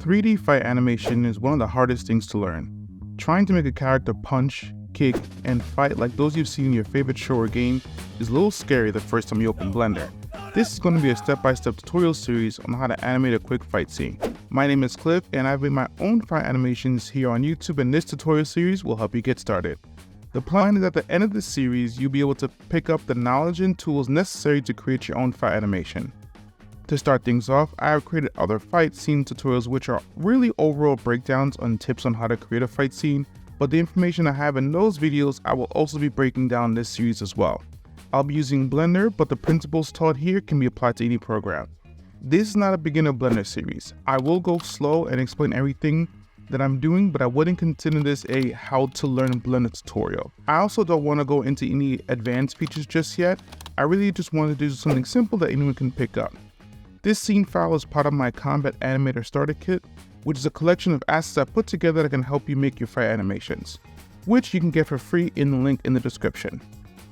3D fight animation is one of the hardest things to learn. Trying to make a character punch, kick, and fight like those you've seen in your favorite show or game is a little scary the first time you open Blender. This is going to be a step-by-step tutorial series on how to animate a quick fight scene. My name is Cliff and I've made my own fight animations here on YouTube, and this tutorial series will help you get started. The plan is at the end of this series, you'll be able to pick up the knowledge and tools necessary to create your own fight animation. To start things off, I have created other fight scene tutorials which are really overall breakdowns on tips on how to create a fight scene, but the information I have in those videos I will also be breaking down in this series as well. I'll be using Blender, but the principles taught here can be applied to any program. This is not a beginner Blender series. I will go slow and explain everything that I'm doing, but I wouldn't consider this a how to learn Blender tutorial. I also don't want to go into any advanced features just yet. I really just want to do something simple that anyone can pick up. This scene file is part of my Combat Animator Starter Kit, which is a collection of assets I put together that can help you make your fight animations, which you can get for free in the link in the description.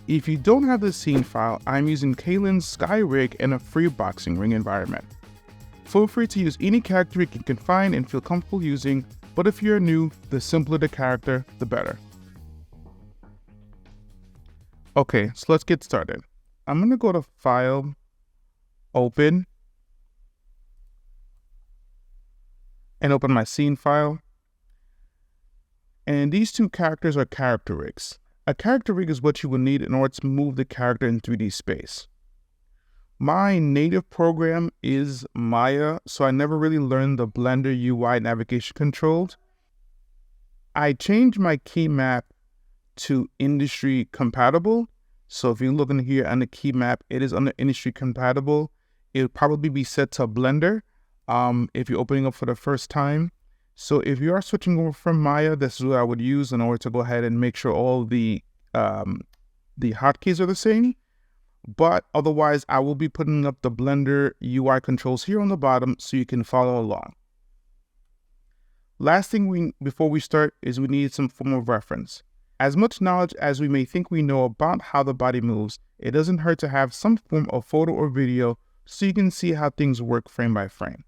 If you don't have this scene file, I'm using Kaylin's Sky Rig and a free boxing ring environment. Feel free to use any character you can find and feel comfortable using, but if you're new, the simpler the character, the better. Okay, so let's get started. I'm going to go to File, Open, and open my scene file. And these two characters are character rigs. A character rig is what you will need in order to move the character in 3D space. My native program is Maya, so I never really learned the Blender UI navigation controls. I changed my key map to industry compatible. So if you look in here on the key map, it is under industry compatible. It'll probably be set to Blender if you're opening up for the first time. So if you are switching over from Maya, this is what I would use in order to go ahead and make sure all the hotkeys are the same. But otherwise, I will be putting up the Blender UI controls here on the bottom so you can follow along. Last thing before we start is we need some form of reference. As much knowledge as we may think we know about how the body moves, it doesn't hurt to have some form of photo or video so you can see how things work frame by frame.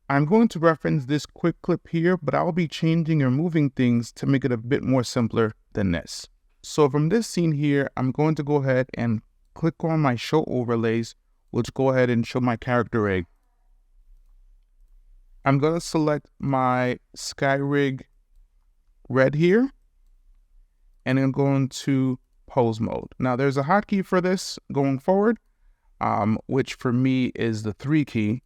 I'm going to reference this quick clip here, but I'll be changing and removing things to make it a bit more simpler than this. So from this scene here, I'm going to go ahead and click on my show overlays, which go ahead and show my character rig. I'm going to select my Sky Rig red here, and I'm going to pose mode. Now there's a hotkey for this going forward, which for me is the 3 key.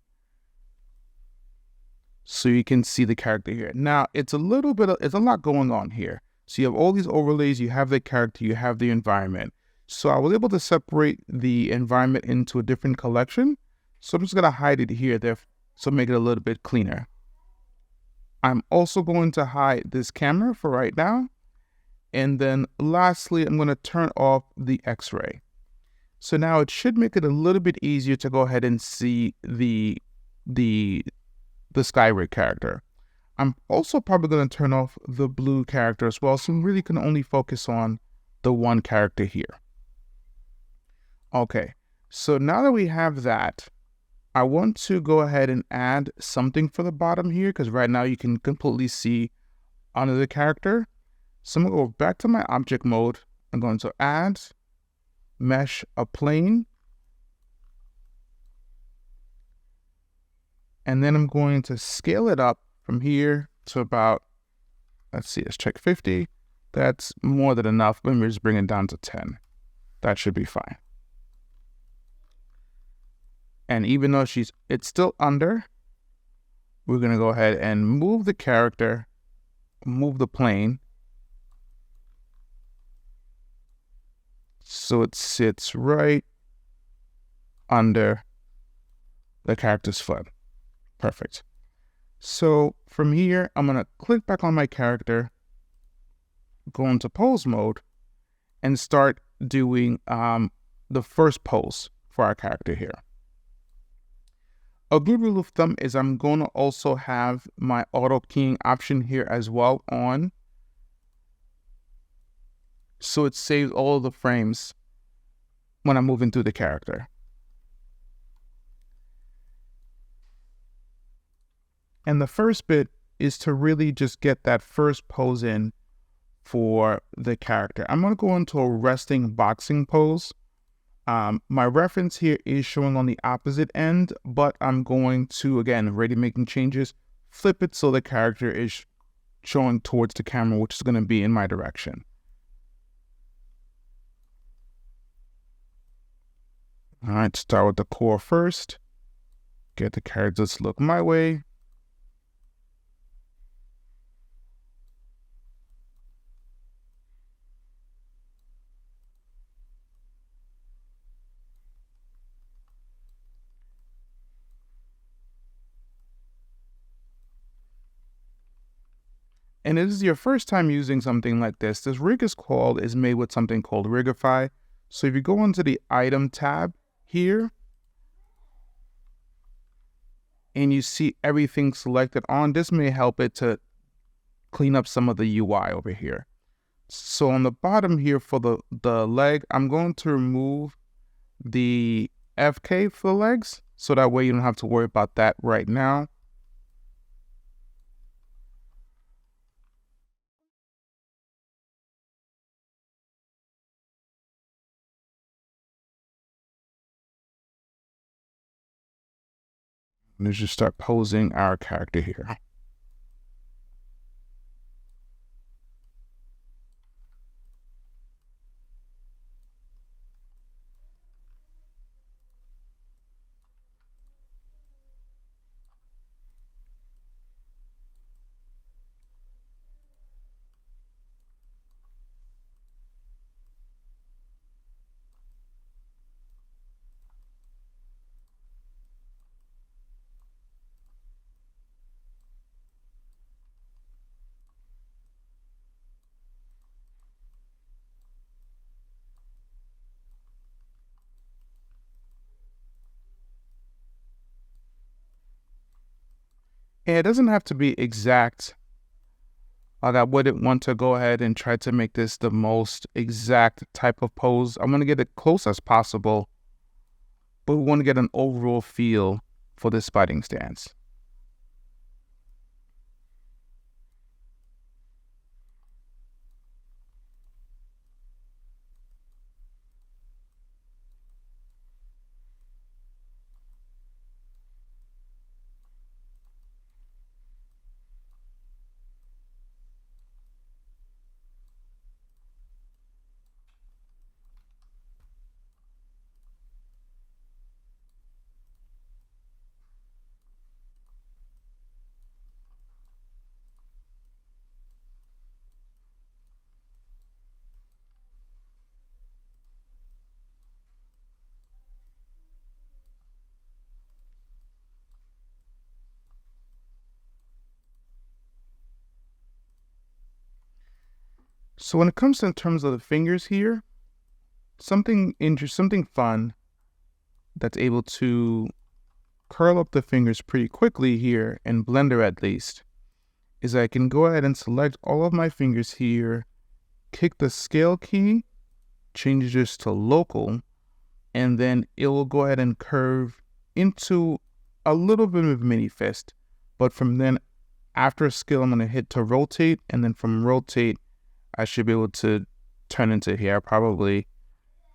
So you can see the character here. Now it's a lot going on here. So you have all these overlays, you have the character, you have the environment. So I was able to separate the environment into a different collection. So I'm just gonna hide it here, so make it a little bit cleaner. I'm also going to hide this camera for right now. And then lastly, I'm gonna turn off the X-ray. So now it should make it a little bit easier to go ahead and see the Sky Rig character. I'm also probably going to turn off the blue character as well, so we really can only focus on the one character here. Okay, so now that we have that, I want to go ahead and add something for the bottom here, because right now you can completely see under the character. So I'm going to go back to my object mode. I'm going to add mesh a plane. And then I'm going to scale it up from here to about, let's check 50. That's more than enough. Let me just bring it down to 10. That should be fine. And even though it's still under, we're going to go ahead and move the character, move the plane, so it sits right under the character's foot. Perfect. So from here, I'm going to click back on my character, go into pose mode, and start doing the first pose for our character here. A good rule of thumb is I'm going to also have my auto keying option here as well on, so it saves all of the frames when I'm moving through the character. And the first bit is to really just get that first pose in for the character. I'm going to go into a resting boxing pose. My reference here is showing on the opposite end, but I'm going to, again, already making changes, flip it so the character is showing towards the camera, which is going to be in my direction. All right, start with the core first. Get the characters to look my way. And if this is your first time using something like this rig is made with something called Rigify. So if you go into the item tab here, and you see everything selected on, this may help it to clean up some of the UI over here. So on the bottom here for the leg, I'm going to remove the FK for the legs, so that way you don't have to worry about that right now. Let's just start posing our character here. And it doesn't have to be exact. Like I wouldn't want to go ahead and try to make this the most exact type of pose. I want to get it close as possible, but we want to get an overall feel for this fighting stance. So when it comes to in terms of the fingers here, something interesting, something fun that's able to curl up the fingers pretty quickly here, in Blender at least, is I can go ahead and select all of my fingers here, kick the scale key, change this to local, and then it will go ahead and curve into a little bit of mini fist. But from then, after a scale, I'm going to hit to rotate, and then from rotate, I should be able to turn into here. I probably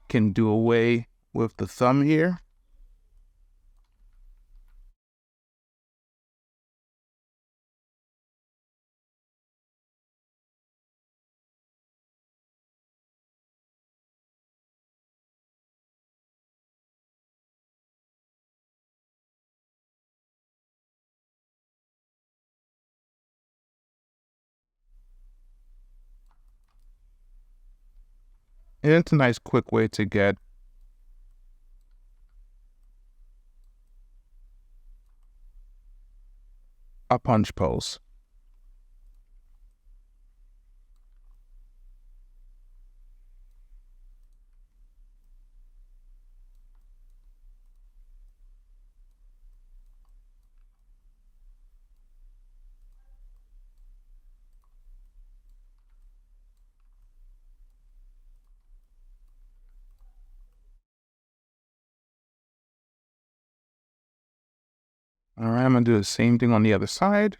can do away with the thumb here. And it's a nice quick way to get a punch pose. All right, I'm gonna do the same thing on the other side.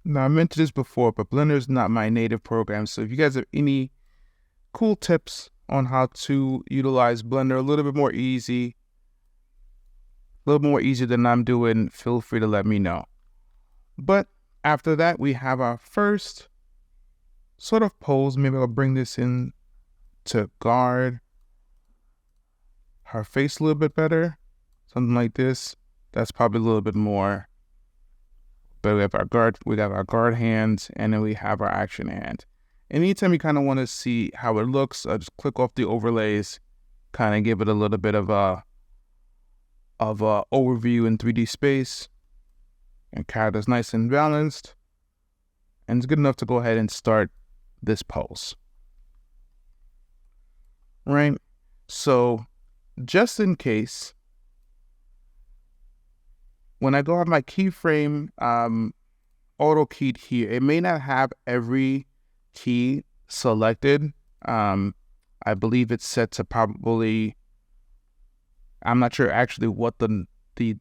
Now, I mentioned this before, but Blender is not my native program. So if you guys have any cool tips on how to utilize Blender a little bit more easy, a little more easy than I'm doing, feel free to let me know. But after that, we have our first sort of pose. Maybe I'll bring this in to guard her face a little bit better. Something like this. That's probably a little bit more. But we got our guard hand, and then we have our action hand. And anytime you kind of want to see how it looks, just click off the overlays, kind of give it a little bit of a overview in 3D space. And character's nice and balanced. And it's good enough to go ahead and start this pose. Right? So just in case, when I go have my keyframe auto keyed here, it may not have every key selected. I believe it's set to probably, I'm not sure actually what the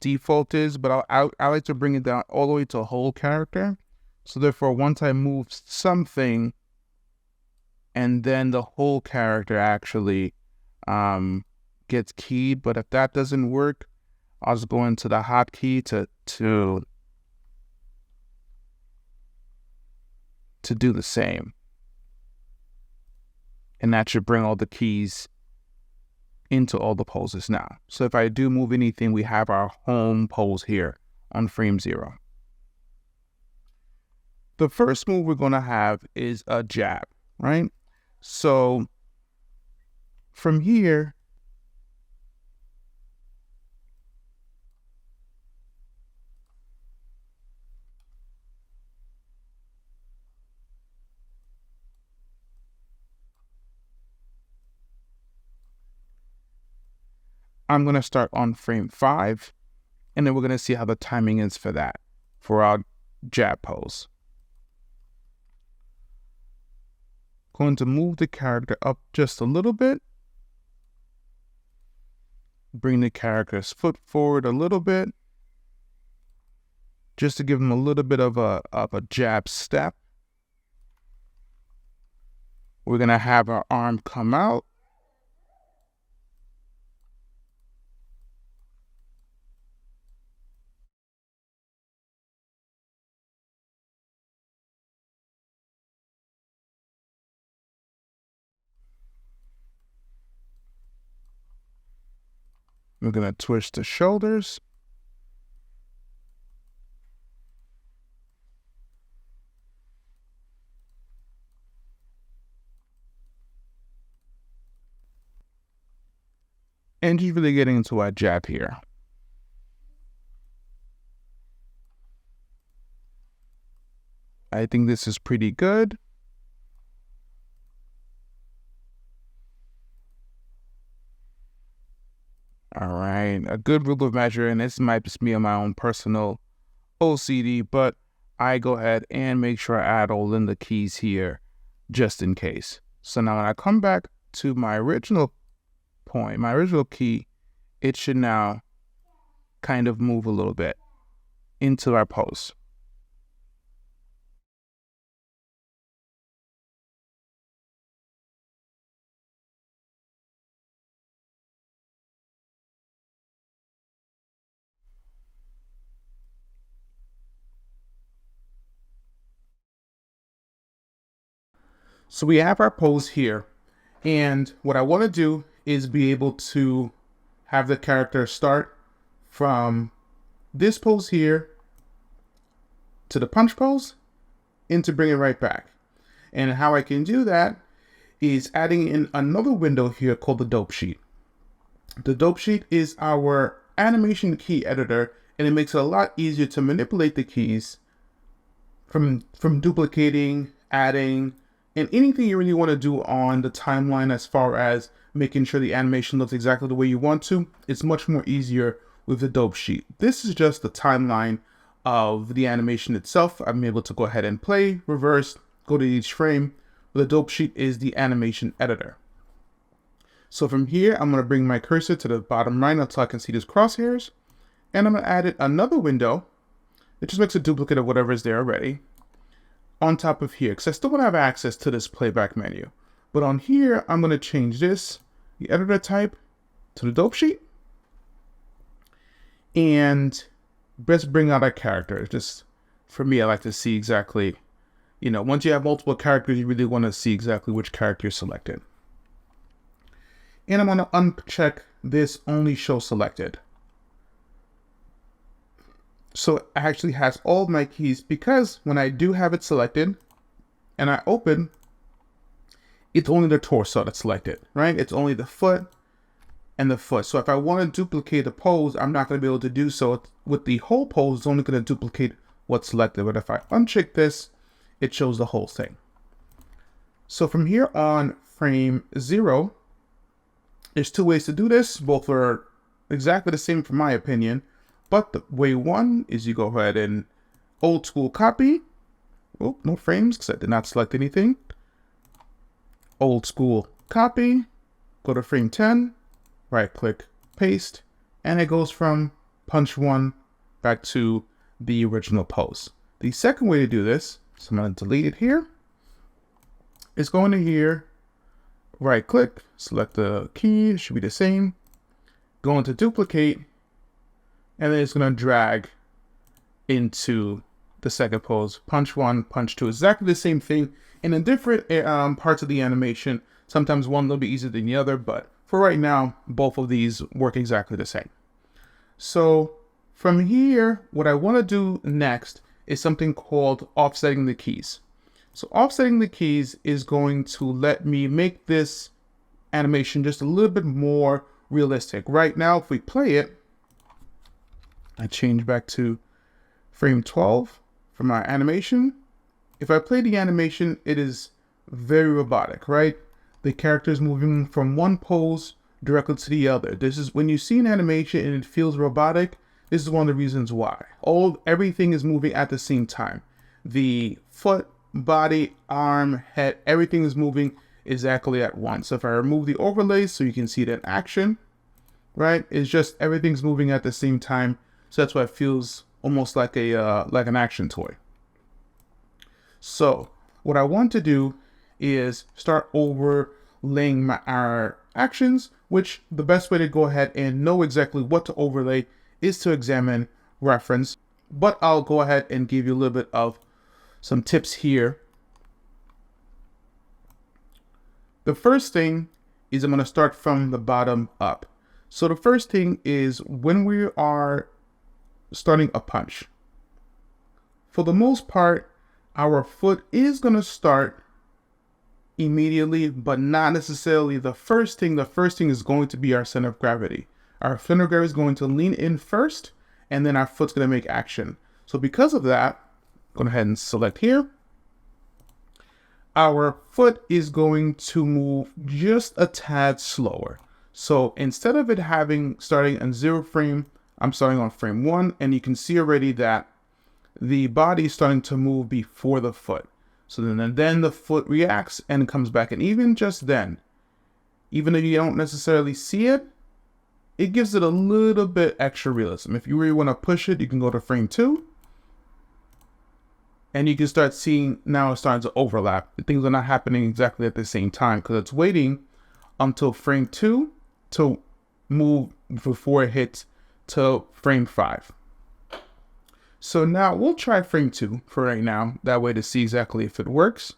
default is, but I like to bring it down all the way to a whole character. So therefore, once I move something, and then the whole character actually gets keyed. But if that doesn't work, I'll just go into the hotkey to do the same. And that should bring all the keys into all the poses now. So if I do move anything, we have our home pose here on frame 0. The first move we're going to have is a jab, right? So from here, I'm going to start on frame 5, and then we're going to see how the timing is for that, for our jab pose. Going to move the character up just a little bit. Bring the character's foot forward a little bit, just to give him a little bit of a jab step. We're going to have our arm come out. We're going to twist the shoulders. And just really getting into our jab here. I think this is pretty good. All right, a good rule of measure, and this might just be on my own personal OCD, but I go ahead and make sure I add all in the keys here just in case. So now when I come back to my original point, my original key, it should now kind of move a little bit into our pose. So we have our pose here, and what I want to do is be able to have the character start from this pose here to the punch pose and to bring it right back. And how I can do that is adding in another window here called the dope sheet. The dope sheet is our animation key editor, and it makes it a lot easier to manipulate the keys from duplicating, adding, And anything you really want to do on the timeline as far as making sure the animation looks exactly the way you want to, it's much more easier with the dope sheet. This is just the timeline of the animation itself. I'm able to go ahead and play, reverse, go to each frame. The dope sheet is the animation editor. So from here, I'm going to bring my cursor to the bottom right until I can see these crosshairs. And I'm going to add another window. It just makes a duplicate of whatever is there already on top of here, because I still want to have access to this playback menu. But on here, I'm going to change this, the editor type, to the dope sheet. And let's bring out our character. Just for me, I like to see exactly, once you have multiple characters, you really want to see exactly which character is selected. And I'm going to uncheck this only show selected. So it actually has all of my keys, because when I do have it selected and I open, it's only the torso that's selected, right? It's only the foot and the foot. So if I want to duplicate the pose, I'm not going to be able to do so with the whole pose. It's only going to duplicate what's selected. But if I uncheck this, it shows the whole thing. So from here on frame 0, there's 2 ways to do this. Both are exactly the same from my opinion. But the way one is you go ahead and old school copy. Oh, no frames because I did not select anything. Old school copy. Go to frame 10. Right click, paste. And it goes from punch 1 back to the original pose. The second way to do this, so I'm going to delete it here, is going to here, right click, select the key, it should be the same. Go into duplicate. And then it's going to drag into the second pose. Punch 1, punch 2. Exactly the same thing. And in different parts of the animation, sometimes one a little bit easier than the other. But for right now, both of these work exactly the same. So from here, what I want to do next is something called offsetting the keys. So offsetting the keys is going to let me make this animation just a little bit more realistic. Right now, if we play it, I change back to frame 12 for my animation. If I play the animation, it is very robotic, right? The character is moving from one pose directly to the other. This is when you see an animation and it feels robotic, this is one of the reasons why. Everything is moving at the same time. The foot, body, arm, head, everything is moving exactly at once. So if I remove the overlays so you can see it in action, right? It's just everything's moving at the same time. So that's why it feels almost like an action toy. So what I want to do is start overlaying our actions, which the best way to go ahead and know exactly what to overlay is to examine reference. But I'll go ahead and give you a little bit of some tips here. The first thing is I'm going to start from the bottom up. So the first thing is when we are starting a punch. For the most part, our foot is going to start immediately, but not necessarily the first thing. The first thing is going to be our center of gravity. Our center of gravity is going to lean in first, and then our foot's going to make action. So because of that, go ahead and select here. Our foot is going to move just a tad slower. So instead of it starting on 0 frame, I'm starting on frame 1, and you can see already that the body is starting to move before the foot. So then the foot reacts and comes back. And even just then, even though you don't necessarily see it, it gives it a little bit extra realism. If you really want to push it, you can go to frame 2. And you can start seeing now it's starting to overlap. Things are not happening exactly at the same time because it's waiting until frame 2 to move before it hits to frame 5. So now we'll try frame 2 for right now, that way to see exactly if it works.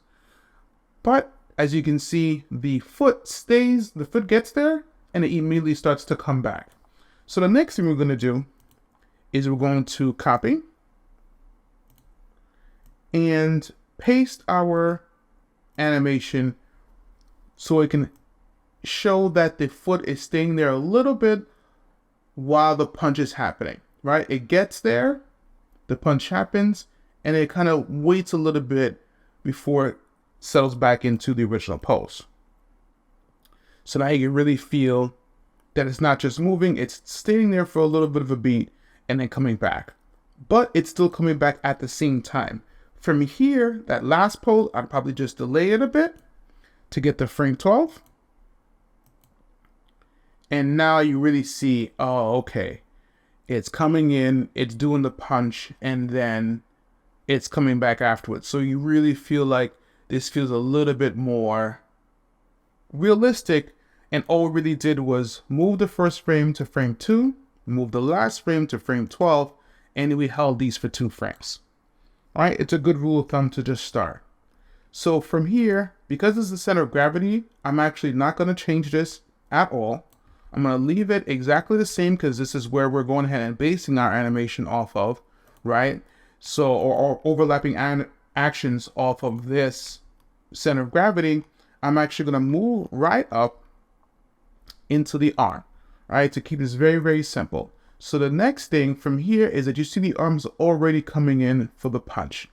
But as you can see, the foot gets there and it immediately starts to come back. So the next thing we're going to do is we're going to copy and paste our animation so it can show that the foot is staying there a little bit while the punch is happening, right? It gets there, the punch happens, and it kind of waits a little bit before it settles back into the original pose. So now you can really feel that it's not just moving, it's staying there for a little bit of a beat and then coming back. But it's still coming back at the same time. From here, that last pose, I'd probably just delay it a bit to get to frame 12. And now you really see, oh, okay. It's coming in, it's doing the punch, and then it's coming back afterwards. So you really feel like this feels a little bit more realistic. And all we really did was move the first frame to frame 2, move the last frame to frame 12, and we held these for 2 frames. All right, it's a good rule of thumb to just start. So from here, because this is the center of gravity, I'm actually not going to change this at all. I'm going to leave it exactly the same because this is where we're going ahead and basing our animation off of, right? So, or overlapping actions off of this center of gravity. I'm actually going to move right up into the arm, right? To keep this very, very simple. So the next thing from here is that you see the arms already coming in for the punch,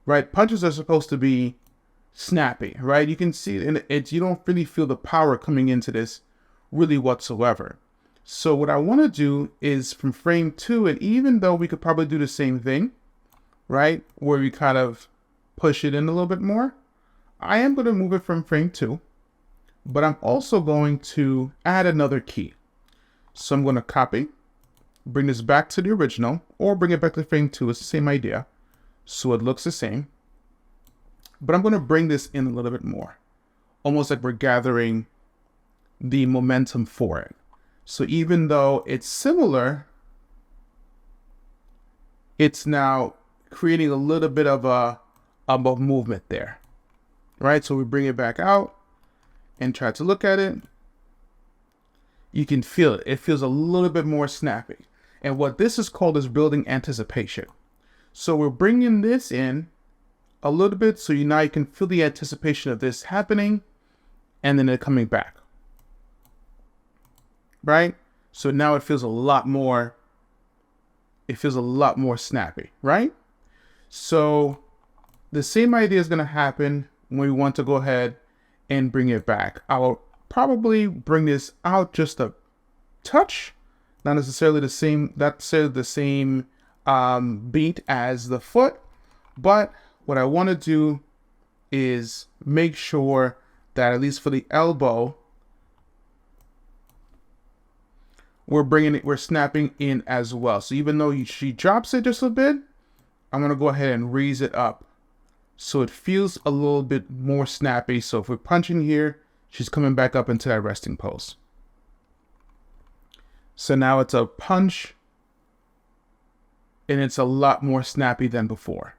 right? Punches are supposed to be snappy, right? You can see it, you don't really feel the power coming into this really whatsoever. So what I want to do is from frame 2, and even though we could probably do the same thing, right? Where we kind of push it in a little bit more, I am going to move it from frame 2, but I'm also going to add another key. So I'm going to copy, bring this back to the original, or bring it back to frame 2. It's the same idea. So it looks the same, but I'm going to bring this in a little bit more, almost like we're gathering the momentum for it. So even though it's similar, it's now creating a little bit of a movement there, right? So we bring it back out and try to look at it. You can feel it. It feels a little bit more snappy. And what this is called is building anticipation. So we're bringing this in a little bit so now you can feel the anticipation of this happening and then it coming back. Right? So now it feels a lot more snappy, right? So the same idea is going to happen when we want to go ahead and bring it back. I'll probably bring this out just a touch, not necessarily the same beat as the foot, but what I want to do is make sure that at least for the elbow, we're snapping in as well. So even though she drops it just a bit, I'm going to go ahead and raise it up so it feels a little bit more snappy. So if we're punching here, she's coming back up into that resting pose. So now it's a punch and it's a lot more snappy than before.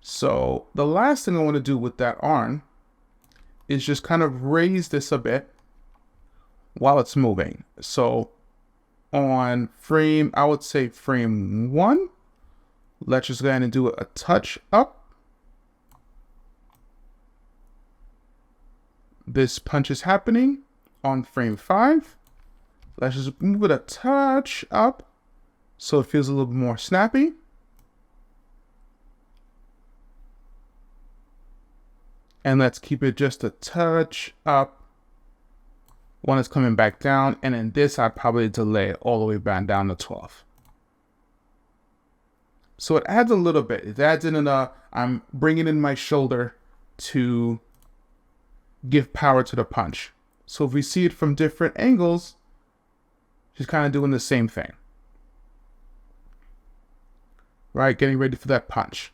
So the last thing I want to do with that arm is just kind of raise this a bit while it's moving. So on frame, I would say frame 1, let's just go ahead and do a touch up. This punch is happening on frame 5. Let's just move it a touch up so it feels a little bit more snappy. And let's keep it just a touch up when it's coming back down. And in this, I'd probably delay it all the way back down to 12. So it adds a little bit. It adds in I'm bringing in my shoulder to give power to the punch. So if we see it from different angles, she's kind of doing the same thing. Right, getting ready for that punch.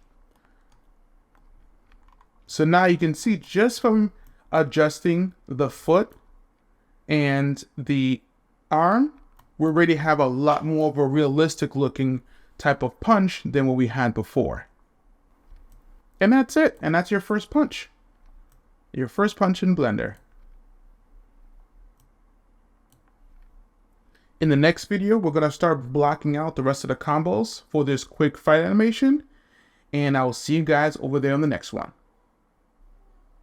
So now you can see just from adjusting the foot and the arm, we already have a lot more of a realistic looking type of punch than what we had before. And that's it. And that's your first punch. Your first punch in Blender. In the next video, we're going to start blocking out the rest of the combos for this quick fight animation. And I will see you guys over there on the next one.